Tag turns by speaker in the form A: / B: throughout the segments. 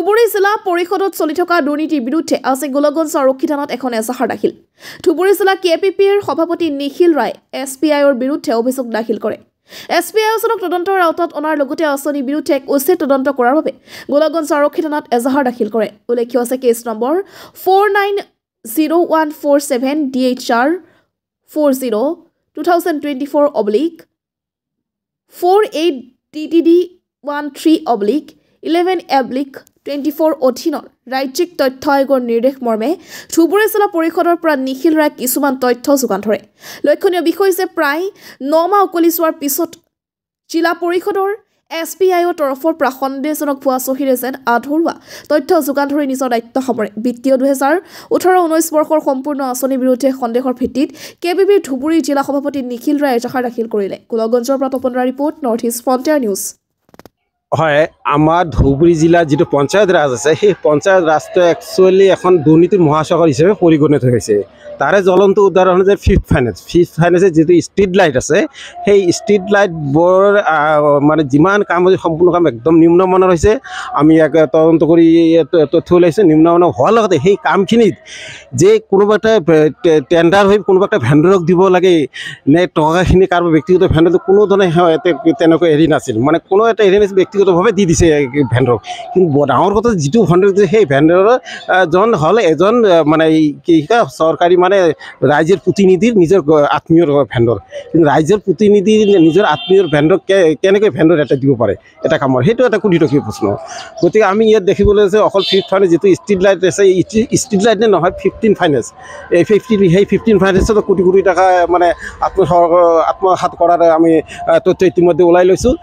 A: ধুবুৰী জিলা পৰিষদত চলি থকা দুৰ্নীতিৰ বিৰুদ্ধে আজি গোলকগঞ্জ আৰক্ষী থানাত এখন এজাহাৰ দাখিল। ধুবুৰী জিলা কেপিপিৰ সভাপতি নিখিল ৰায় SPIৰ বিৰুদ্ধে অভিযোগ দাখিল কৰে। SPIজনক তদন্তৰ আওতাত অনাৰ লগতে আঁচনিৰ বিৰুদ্ধে এক উচিত তদন্ত কৰাৰ বাবে গোলকগঞ্জ আৰক্ষী থানাত এজাহাৰ দাখিল কৰে। উল্লেখ্য আছে কেছ নম্বৰ 490147 DHR 40/2024/48 DTD 13/11/24 অধীনৰ ৰাজ্যিক তথ্য আয়োগৰ নিৰ্দেশ মৰ্মে ধুবুৰী জিলা পৰিষদৰ পৰা নিখিল ৰায় কিছুমান তথ্য যোগান ধৰে। লক্ষণীয় বিষয় যে প্ৰায় 9 মাহ উকলি যোৱাৰ পিছত জিলা পৰিষদৰ SPIৰ তৰফৰ পৰা সন্দেহজনক ভুৱা চহীৰে যেন আধৰুৱা তথ্য যোগান ধৰি নিজৰ দায়িত্ব সামৰে। বিত্তীয় 2018-19 বৰ্ষৰ সম্পূৰ্ণ আঁচনিৰ বিৰুদ্ধে সন্দেহৰ ভিত্তিত কেপিপিৰ ধুবুৰী জিলা সভাপতি নিখিল ৰায় এজাহাৰ দাখিল কৰিলে। গোলকগঞ্জৰ পৰা তপনৰ report, North East Frontier News.
B: হয়, আমাৰ ধুবুৰী জিলাৰ যিটো পঞ্চায়ত ৰাজ আছে সেই পঞ্চায়ত ৰাজটো একচুৱেলি এখন দুৰ্নীতিৰ মহাসাগৰ হিচাপে পৰিগণিত হৈছে। তাৰে জ্বলন্ত উদাহৰণ হৈছে ফিফ্থ ফাইনেন্সৰ যিটো ষ্ট্ৰীট লাইট আছে সেই ষ্ট্ৰীট লাইটবোৰ মানে যিমান কাম হৈছে সম্পূৰ্ণ কাম একদম নিম্নমানৰ হৈছে। আমি ইয়াক তদন্ত কৰি তথ্য ওলাইছোঁ। নিম্নমানৰ হোৱাৰ লগতে সেই কামখিনিত যে কোনোবা এটা টেণ্ডাৰ হৈ কোনোবা এটা ভেণ্ডৰক দিব লাগে নে টকাখিনি কাৰোবাৰ ব্যক্তিগত ভেণ্ডৰ কোনো ধৰণে তেনেকৈ হেৰি নাছিল, মানে কোনো এটা হেৰি নাছিল, ব্যক্তিগতভাৱে দি দিছে ভেণ্ডৰক। কিন্তু ডাঙৰ কথা যিটো ভেণ্ডৰ দিছে সেই ভেণ্ডৰজন হ'ল এজন মানে কি চৰকাৰী মানে ৰাইজৰ প্ৰতিনিধিৰ নিজৰ আত্মীয়ৰ ভেণ্ডৰ। কিন্তু ৰাইজৰ প্ৰতিনিধিৰ নিজৰ আত্মীয়ৰ ভেণ্ডৰক কেনেকৈ ভেণ্ডৰ এটা দিব পাৰে এটা কামৰ, সেইটো এটা কোটিটকীয়া প্ৰশ্ন। গতিকে আমি ইয়াত দেখিবলৈ আছে অকল ফিফ্থ ফাইনেন্স যিটো ষ্ট্ৰীট লাইট আছে, ষ্ট্ৰীট লাইট নহয় 15 ফাইনেন্স, এই সেই 15 ফাইনেন্সত কোটি কোটি টকা মানে আত্মসাৎ কৰাৰ আমি তথ্য ইতিমধ্যে ওলাই লৈছোঁ।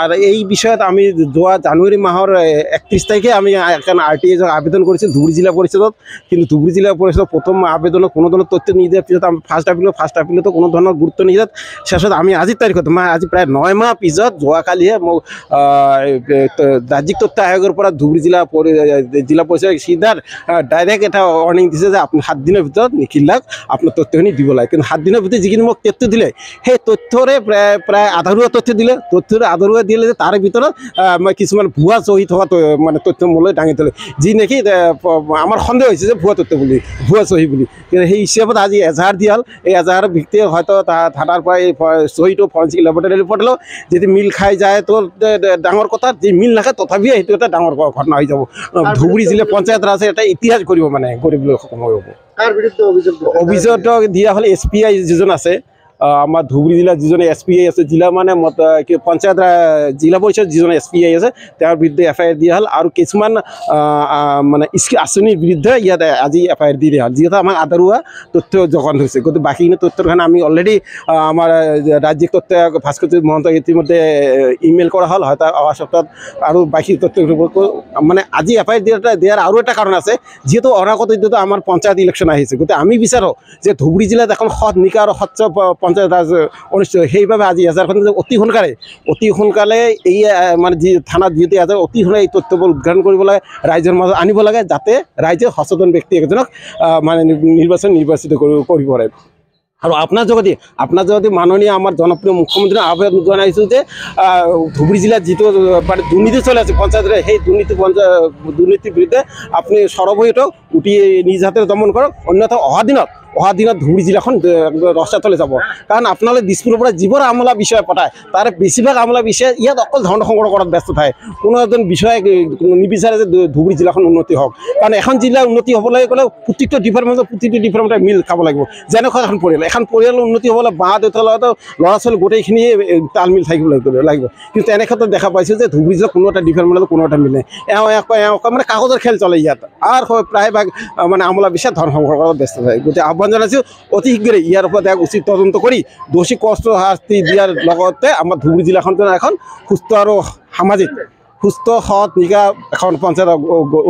B: আৰু এই বিষয়ত আমি যোৱা জানুৱাৰী মাহৰ 31 তাৰিখে আমি এখন RTI আবেদন কৰিছোঁ ধুবুৰী জিলা পৰিষদত। কিন্তু ধুবুৰী জিলা পৰিষদত প্ৰথম আবেদনত কোনো ধৰণৰ তথ্য নিদিয়াৰ পিছত আমি ফাৰ্ষ্ট আপিলতো কোনো ধৰণৰ গুৰুত্ব নিদিয়াত শেষত আমি আজিৰ তাৰিখত আজি প্ৰায় 9 মাহ পিছত যোৱাকালিহে মোক ৰাজ্যিক তথ্য আয়োগৰ পৰা ধুবুৰী জিলা পৰিষদ চিধাৰ ডাইৰেক্ট এটা ৱাৰ্ণিং দিছে যে আপুনি 7 দিনৰ ভিতৰত নিখিল দাক আপোনাৰ তথ্যখিনি দিব লাগে। কিন্তু 7 দিনৰ ভিতৰত যিখিনি মোক তথ্য দিলে সেই তথ্যৰে প্ৰায় আধাৰুৱা তথ্য দিলে। তথ্যৰে আধাৰুৱা দিলে যে তাৰে ভিতৰত কিছুমান ভুৱা চহী থকা মানে তথ্য মোলৈ দাঙি থলে, যি নেকি আমাৰ সন্দেহ হৈছে যে ভুৱা তথ্য বুলি, ভুৱা চহী বুলি। কিন্তু সেই হিচাপত আজি এজাহাৰ দিয়া হ'ল। এই এজাহাৰৰ ভিত্তিত হয়তো থানাৰ পৰা এই চহীটো ফৰেঞ্চিক লেবৰেটৰী পঠালোঁ। যদি মিল খাই যায় তো ডাঙৰ কথা, যি মিল নাখায় তথাপিও সেইটো এটা ডাঙৰ ঘটনা হৈ যাব। ধুবুৰী জিলা পঞ্চায়ত ৰাজে এটা ইতিহাস কৰিব মানে কৰিবলৈ সক্ষম হ'ব। অভিযোগটো দিয়া হ'ল SPI যিজন আছে, আমাৰ ধুবুৰী জিলাৰ যিজন SPI আছে, জিলা মানে পঞ্চায়ত জিলা পৰিষদ যিজন SPI আছে তেওঁৰ বিৰুদ্ধে FIR দিয়া হ'ল। আৰু কিছুমান মানে আঁচনিৰ বিৰুদ্ধে ইয়াত আজি FIR দি দিয়া হ'ল, যিহেতু আমাক আধাৰুৱা তথ্য যোগান ধৰিছে। গতিকে বাকীখিনি তথ্যৰ কাৰণে আমি অলৰেডি আমাৰ ৰাজ্যিক তথ্য ভাস্কৰজ্যোতি মহন্তক ইতিমধ্যে ইমেইল কৰা হ'ল। হয়তো অহা সপ্তাহত আৰু বাকী তথ্য মানে আজি FIR দিয়াৰ আৰু এটা কাৰণ আছে, যিহেতু অনাগত দিনতো আমাৰ পঞ্চায়ত ইলেকশ্যন আহিছে। গতিকে আমি বিচাৰোঁ যে ধুবুৰী জিলাত এখন সৎ নিকা আৰু স্বচ্ছ পঞ্চায়ত ৰাজ অনুষ্ঠিত। সেইবাবে আজি এজাহাৰখন অতি সোনকালে এই মানে যি থানাত যিহেতু এজাহাৰ অতি সোনকালে এই তথ্যবোৰ উদ্ঘাটন কৰিব লাগে, ৰাইজৰ মাজত আনিব লাগে, যাতে ৰাইজে সচেতন ব্যক্তি এজনক মানে নিৰ্বাচিত কৰিব পাৰে। আৰু আপোনাৰ যদি মাননীয় আমাৰ জনপ্ৰিয় মুখ্যমন্ত্ৰী আহ্বান জনাইছোঁ যে ধুবুৰী জিলাত যিটো মানে দুৰ্নীতি চলি আছে পঞ্চায়তৰে, সেই দুৰ্নীতিৰ বিৰুদ্ধে আপুনি সৰব হৈ উঠক, উঠি নিজ হাতে দমন কৰক। অন্যথা অহা দিনত ধুবুৰী জিলাখন ৰসাতলে যাব। কাৰণ আপোনালোকে দিছপুৰৰ পৰা যিবোৰ আমোলা বিষয় পঠায় তাৰে বেছিভাগ আমোলা বিষয় ইয়াত অকল ধন সংগ্ৰহ কৰাত ব্যস্ত থাকে। কোনো এজন বিষয়াই নিবিচাৰে যে ধুবুৰী জিলাখন উন্নতি হওক। কাৰণ এখন জিলাৰ উন্নতি হ'বলৈ গ'লে প্ৰতিটো ডিপাৰ্টমেণ্টে মিল খাব লাগিব। যেনেকুৱা এখন পৰিয়ালৰ উন্নতি হ'বলৈ মা দেউতাৰ লগত ল'ৰা ছোৱালী গোটেইখিনিয়ে তালমিল থাকিব লাগিব। কিন্তু তেনে ক্ষেত্ৰত দেখা পাইছোঁ যে ধুবুৰী জিলাৰ কোনো এটা ডিপাৰ্টমেণ্টত কোনো এটা মিলে মানে কাগজৰ খেল চলে ইয়াত। আৰু প্ৰায়ভাগ মানে আমোলা বিষয়ে ধন সংগ্ৰহ কৰাত ব্যস্ত থাকে। গতিকে আহ্বান জনাইছোঁ অতি শীঘ্ৰে ইয়াৰ ওপৰত এক উচিত তদন্ত কৰি দোষী কষ্ট শাস্তি দিয়াৰ লগতে আমাৰ ধুবুৰী জিলাখন এখন সুস্থ আৰু সামাজিক সুস্থ সৎ নিকা এখন পঞ্চায়ত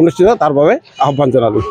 B: অনুষ্ঠিত তাৰ বাবে আহ্বান জনালোঁ।